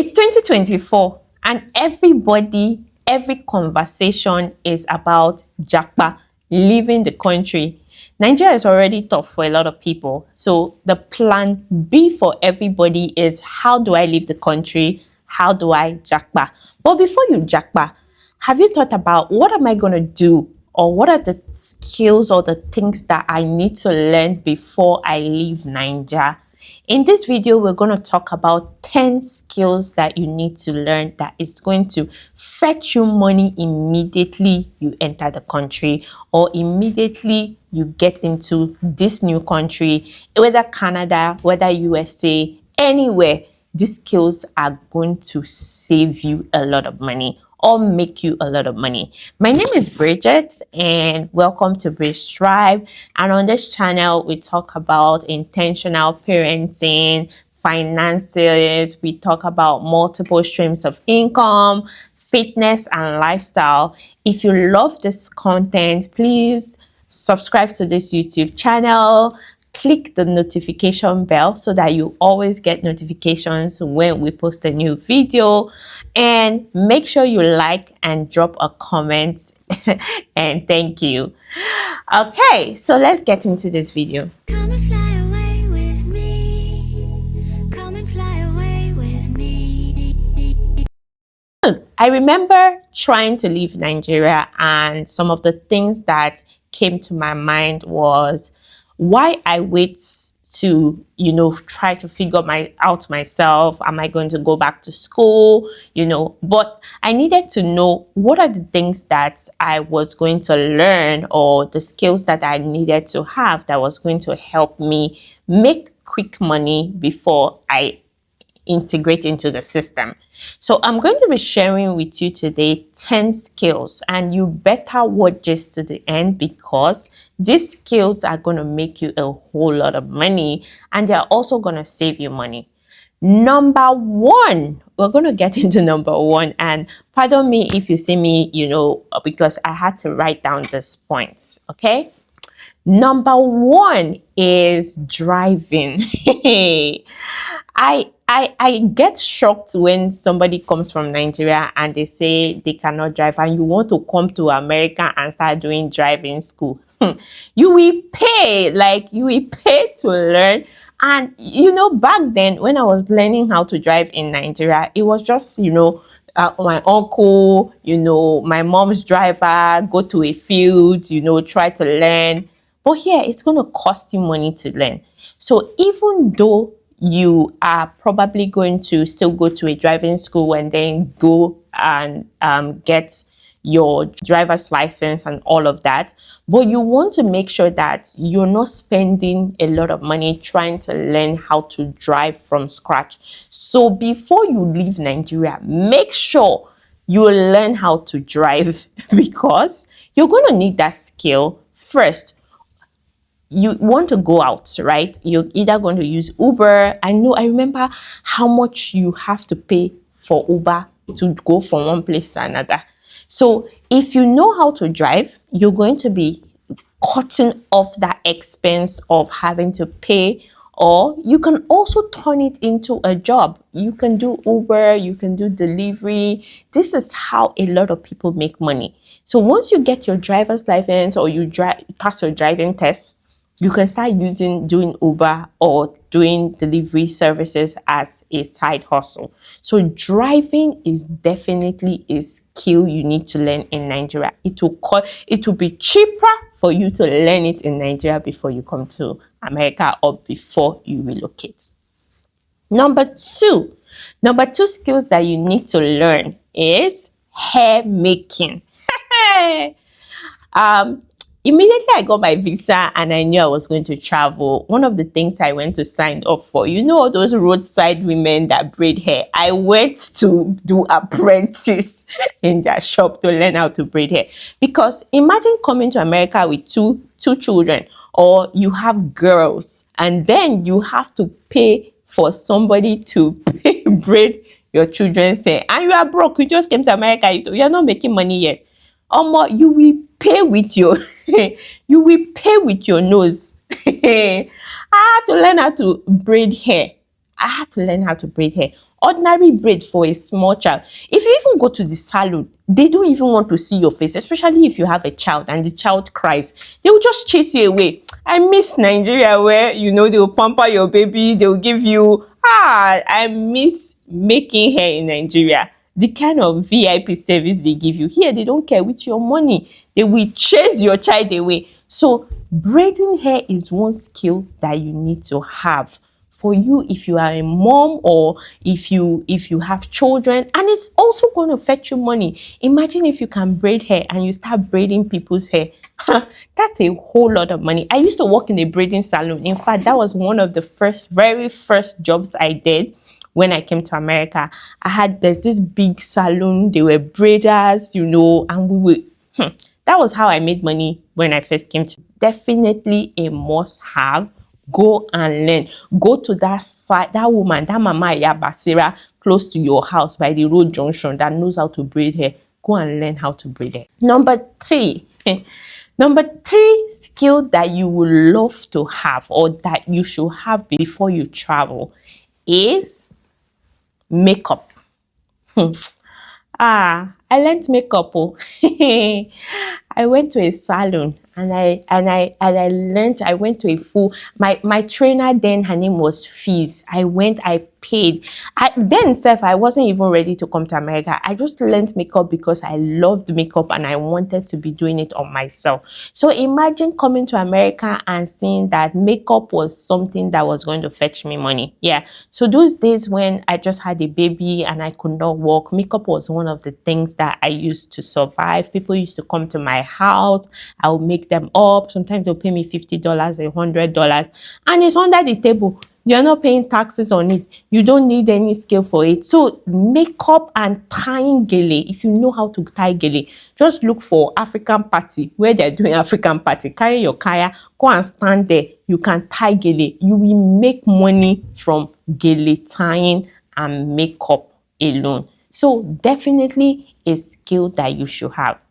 It's 2024 and every conversation is about Japa leaving the country. Nigeria is already tough for a lot of people. So the plan B for everybody is, how do I leave the country? How do I Japa? But before you Japa, have you thought about what am I going to do? Or what are the skills or the things that I need to learn before I leave Nigeria? In this video, we're going to talk about 10 skills that you need to learn that is going to fetch you money immediately you enter the country or immediately you get into this new country, whether Canada, whether USA, anywhere. These skills are going to save you a lot of money or make you a lot of money. My name is Bridget and welcome to Bridge Tribe. And on this channel, we talk about intentional parenting, finances, we talk about multiple streams of income, fitness and lifestyle. If you love this content, please subscribe to this YouTube channel. Click the notification bell so that you always get notifications when we post a new video, and make sure you like and drop a comment and thank you. Okay, so let's get into this video. Come and fly away with me. Come and fly away with me. I remember trying to leave Nigeria, and some of the things that came to my mind was why I wait to, try to figure out myself. Am I going to go back to school? But I needed to know what are the things that I was going to learn or the skills that I needed to have that was going to help me make quick money before I integrate into the system. So I'm going to be sharing with you today 10 skills, and you better watch this to the end because these skills are going to make you a whole lot of money and they're also going to save you money. Number one, we're going to get into number one, and pardon me if you see me, because I had to write down these points, okay? Number one is driving. I get shocked when somebody comes from Nigeria and they say they cannot drive and you want to come to America and start doing driving school. You will pay to learn. And back then when I was learning how to drive in Nigeria, it was just my uncle, my mom's driver, go to a field, try to learn. But here it's going to cost you money to learn. So even though you are probably going to still go to a driving school and then go and get your driver's license and all of that, but you want to make sure that you're not spending a lot of money trying to learn how to drive from scratch. So before you leave Nigeria, make sure you learn how to drive because you're going to need that skill first. You want to go out, right? You're either going to use Uber. I remember how much you have to pay for Uber to go from one place to another. So if you know how to drive, you're going to be cutting off that expense of having to pay, or you can also turn it into a job. You can do Uber, you can do delivery. This is how a lot of people make money. So once you get your driver's license or you pass your driving test, you can start doing Uber or doing delivery services as a side hustle. So driving is definitely a skill you need to learn in Nigeria. It will be cheaper for you to learn it in Nigeria before you come to America or before you relocate. Number two skills that you need to learn is hair making. Immediately I got my visa and I knew I was going to travel. One of the things I went to sign up for, those roadside women that braid hair. I went to do apprentice in their shop to learn how to braid hair. Because imagine coming to America with two children, or you have girls, and then you have to pay for somebody to braid your children's hair. And you are broke. You just came to America. You're not making money yet. You will pay with your nose. I had to learn how to braid hair. Ordinary braid for a small child. If you even go to the salon, they don't even want to see your face, especially if you have a child and the child cries. They will just chase you away. I miss Nigeria where, they will pamper your baby, they will give you, I miss making hair in Nigeria. The kind of VIP service they give you. Here, they don't care with your money. They will chase your child away. So braiding hair is one skill that you need to have for you if you are a mom, or if you have children, and it's also going to fetch you money. Imagine if you can braid hair and you start braiding people's hair. That's a whole lot of money. I used to work in a braiding salon. In fact, that was one of the very first jobs I did when I came to America. There's this big salon, they were braiders, and we were that was how I made money when I first came to. Definitely a must have. Go and learn. Go to that site, that woman, that Mama Yabasira close to your house by the road junction that knows how to braid hair. Go and learn how to braid hair. Number three skill that you would love to have, or that you should have before you travel, is makeup. I learned makeup. I went to a salon and I learned. I went to a full. My trainer then, her name was Fees. I went. I paid. I wasn't even ready to come to America. I just learned makeup because I loved makeup and I wanted to be doing it on myself. So imagine coming to America and seeing that makeup was something that was going to fetch me money. Yeah. So those days when I just had a baby and I could not walk, makeup was one of the things that I used to survive. People used to come to my house. I would make them up. Sometimes they'll pay me $50, $100, and it's under the table. You're not paying taxes on it. You don't need any skill for it. So makeup and tying gele, if you know how to tie gele, just look for African party where they're doing African party. Carry your kaya, go and stand there. You can tie gele. You will make money from gele tying and makeup alone. So definitely a skill that you should have.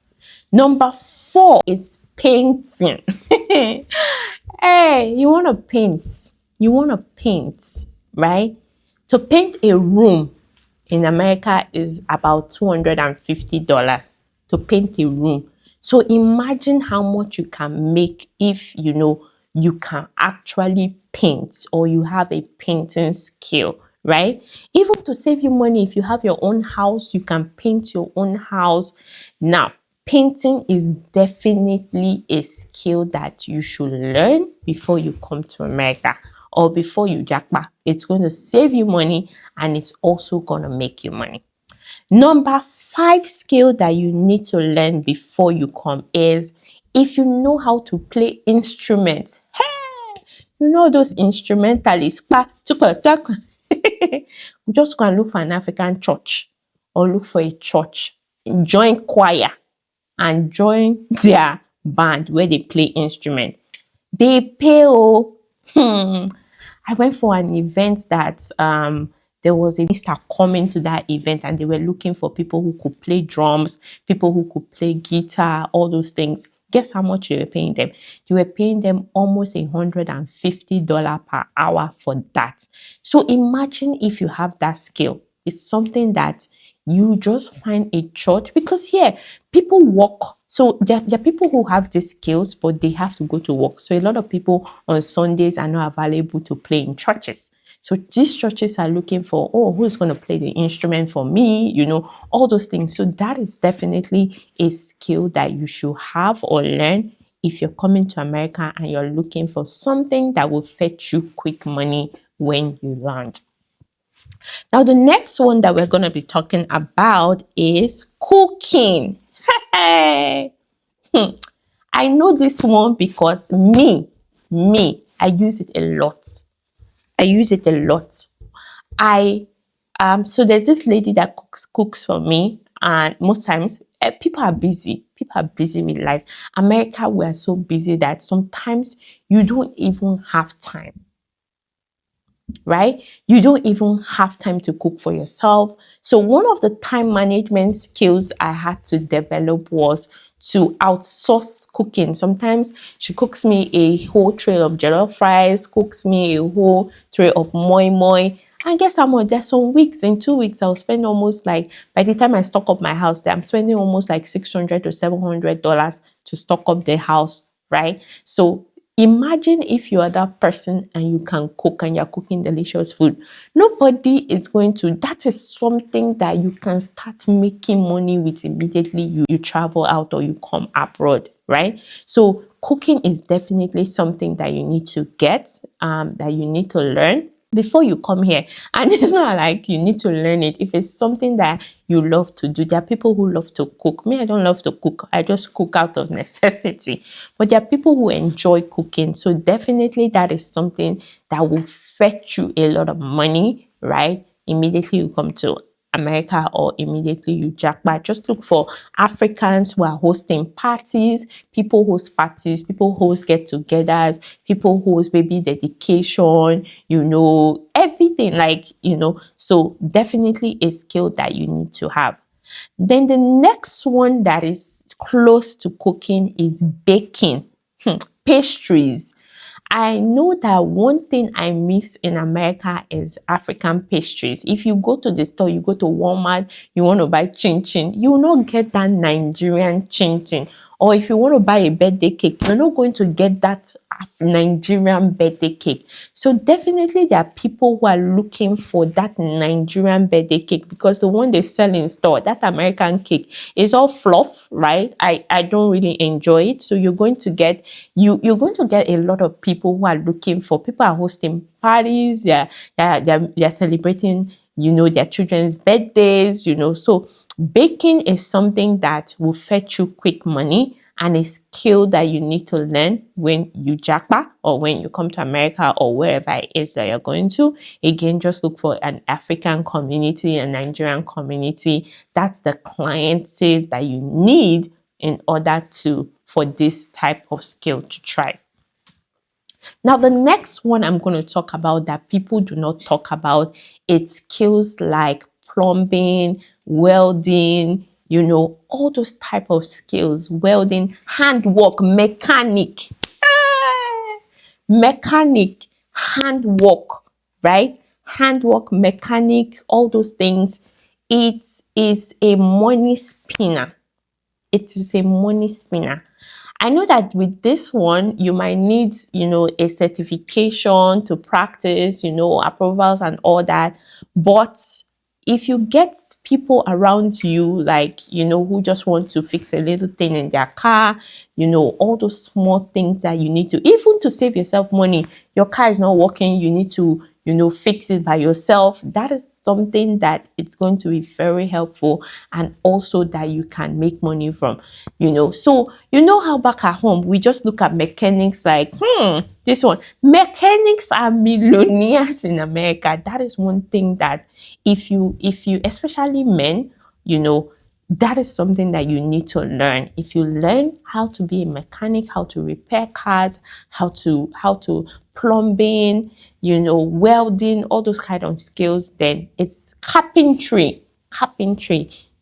Number 4 is painting. Hey, you want to paint. You want to paint, right? To paint a room in America is about $250 to paint a room. So imagine how much you can make if you can actually paint, or you have a painting skill, right? Even to save you money, if you have your own house, you can paint your own house. Now, painting is definitely a skill that you should learn before you come to America, or before you japa. It's going to save you money and it's also going to make you money. Number 5 skill that you need to learn before you come is if you know how to play instruments. Hey, those instrumentalists. Just go and look for an African church, or look for a church, join choir and join their band where they play instrument. They pay. I went for an event that there was a minister coming to that event, and they were looking for people who could play drums, people who could play guitar, all those things. Guess how much they were paying them? They were paying them almost $150 per hour for that. So imagine if you have that skill. It's something that you just find a church, because here people work. So there are people who have these skills, but they have to go to work. So a lot of people on Sundays are not available to play in churches. So these churches are looking for, who's going to play the instrument for me? All those things. So that is definitely a skill that you should have or learn if you're coming to America and you're looking for something that will fetch you quick money when you land. Now, the next one that we're going to be talking about is cooking. Hey! I know this one because me, I use it a lot. So there's this lady that cooks for me, and most times people are busy. People are busy with life. America, we are so busy that sometimes you don't even have time. Right? You don't even have time to cook for yourself. So one of the time management skills I had to develop was to outsource cooking. Sometimes she cooks me a whole tray of jollof rice, cooks me a whole tray of moi moi, And guess how much? There's some weeks, in 2 weeks, I'll spend almost like, by the time I stock up my house, I'm spending almost like $600 to $700 to stock up the house, right? So imagine if you are that person and you can cook and you're cooking delicious food. Nobody is going to, that is something that you can start making money with immediately you travel out or you come abroad, right? So cooking is definitely something that you need to get, that you need to learn before you come here. And it's not like you need to learn it. If it's something that you love to do, there are people who love to cook. Me, I don't love to cook. I just cook out of necessity. But there are people who enjoy cooking. So definitely that is something that will fetch you a lot of money, right? Immediately you come to America or immediately you Japa. Just look for Africans who are hosting parties. People host parties, people host get-togethers, people host baby dedication, everything, like, so definitely a skill that you need to have. Then the next one that is close to cooking is baking. Pastries. I know that one thing I miss in America is African pastries. If you go to the store, you go to Walmart, you want to buy chin chin, you will not get that Nigerian chin chin. Or if you want to buy a birthday cake, you're not going to get that Nigerian birthday cake. So definitely there are people who are looking for that Nigerian birthday cake, because the one they sell in store, that American cake, is all fluff, right? I don't really enjoy it. So you're going to get a lot of people who are looking for, people are hosting parties, they're celebrating, their children's birthdays, so baking is something that will fetch you quick money and a skill that you need to learn when you Japa or when you come to America or wherever it is that you're going to. Again, just look for an African community, a Nigerian community. That's the clientele that you need in order for this type of skill to thrive. Now, the next one I'm going to talk about that people do not talk about, it's skills like plumbing, welding, all those type of skills, welding, handwork, mechanic, handwork, right? Handwork, mechanic, all those things. It is a money spinner. It is a money spinner. I know that with this one, you might need, a certification to practice, approvals and all that. But if you get people around you, like, who just want to fix a little thing in their car, all those small things that you need to, even to save yourself money, your car is not working, you need to, fix it by yourself. That is something that it's going to be very helpful, and also that you can make money from, So, how back at home, we just look at mechanics like, this one. Mechanics are millionaires in America. That is one thing that if you, especially men, that is something that you need to learn. If you learn how to be a mechanic, how to repair cars, how to plumbing, welding, all those kind of skills, then it's carpentry.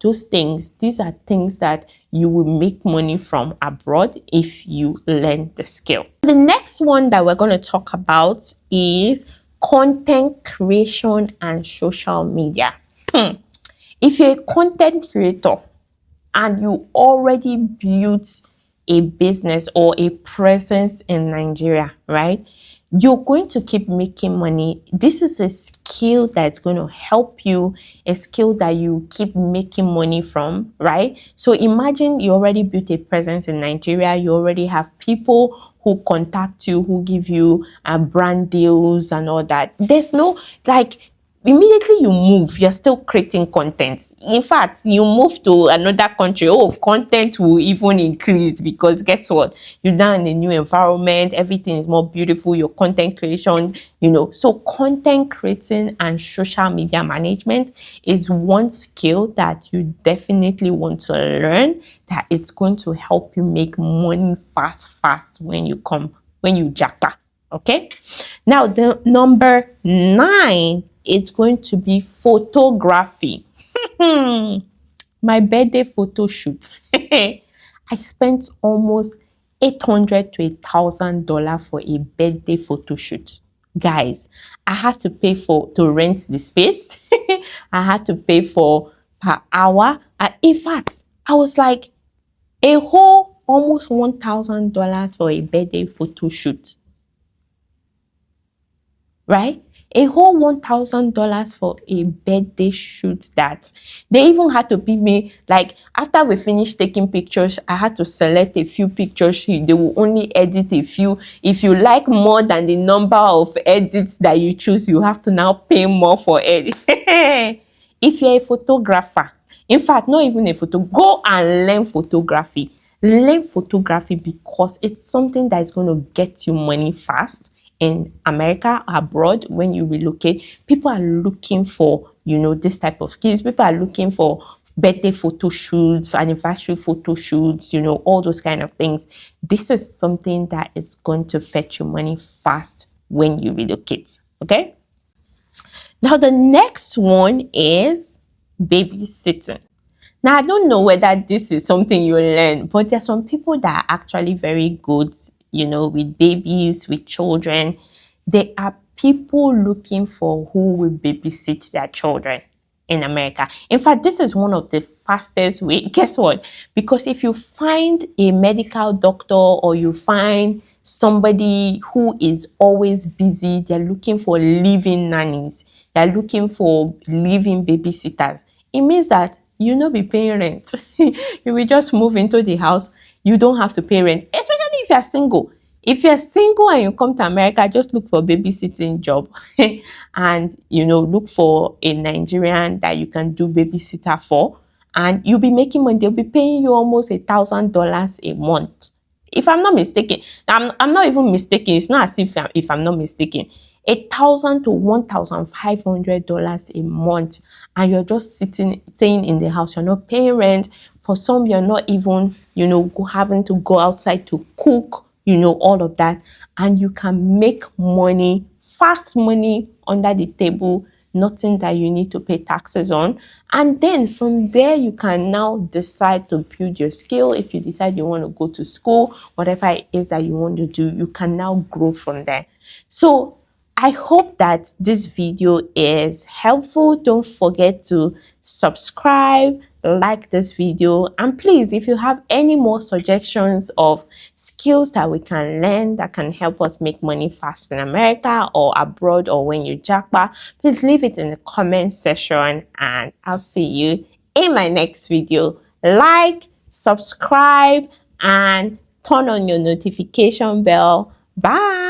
Those things, these are things that you will make money from abroad if you learn the skill. The next one that we're going to talk about is content creation and social media. If you're a content creator and you already built a business or a presence in Nigeria, right? You're going to keep making money. This is a skill that's going to help you, a skill that you keep making money from, right? So imagine you already built a presence in Nigeria. You already have people who contact you, who give you brand deals and all that. There's no, immediately you move, you're still creating content. In fact, you move to another country, content will even increase, because guess what? You're now in a new environment, everything is more beautiful, your content creation, So content creating and social media management is one skill that you definitely want to learn, that it's going to help you make money fast when you Japa. Okay? Now, the number 9, it's going to be photography. My birthday photo shoot. I spent almost $800 to $1,000 for a birthday photo shoot. Guys, I had to pay for to rent the space. I had to pay for per hour. And in fact, I was like a whole almost $1,000 for a birthday photo shoot, right? A whole $1,000 for a birthday shoot that they even had to give me, like, after we finished taking pictures, I had to select a few pictures. They will only edit a few. If you like more than the number of edits that you choose, you have to now pay more for edit. If you're a photographer, in fact, not even a photo, go and learn photography. Learn photography because it's something that is going to get you money fast. In America, abroad, when you relocate, people are looking for, this type of skills. People are looking for birthday photo shoots, anniversary photo shoots, all those kind of things. This is something that is going to fetch you money fast when you relocate. Okay. Now, the next one is babysitting. Now, I don't know whether this is something you learn, but there's some people that are actually very good, with babies, with children. There are people looking for who will babysit their children in America. In fact, this is one of the fastest way. Guess what? Because if you find a medical doctor or you find somebody who is always busy, they're looking for living nannies, they're looking for living babysitters. It means that you no be paying rent. You will just move into the house. You don't have to pay rent, especially if you're single. If you're single and you come to America, just look for a babysitting job and, look for a Nigerian that you can do babysitter for, and you'll be making money. They'll be paying you almost $1,000 a month. If I'm not mistaken, I'm not even mistaken. It's not as if I'm not mistaken. $1,000 to $1,500 a month, and you're just staying in the house. You're not paying rent. For some, you're not even, having to go outside to cook, all of that, and you can make money, fast money under the table. Nothing that you need to pay taxes on. And then from there, you can now decide to build your skill. If you decide you want to go to school, whatever it is that you want to do, you can now grow from there. So I hope that this video is helpful. Don't forget to subscribe, like this video, and please, if you have any more suggestions of skills that we can learn that can help us make money fast in America or abroad, or when you Japa, please leave it in the comment section, and I'll see you in my next video. Like, subscribe, and turn on your notification bell. Bye.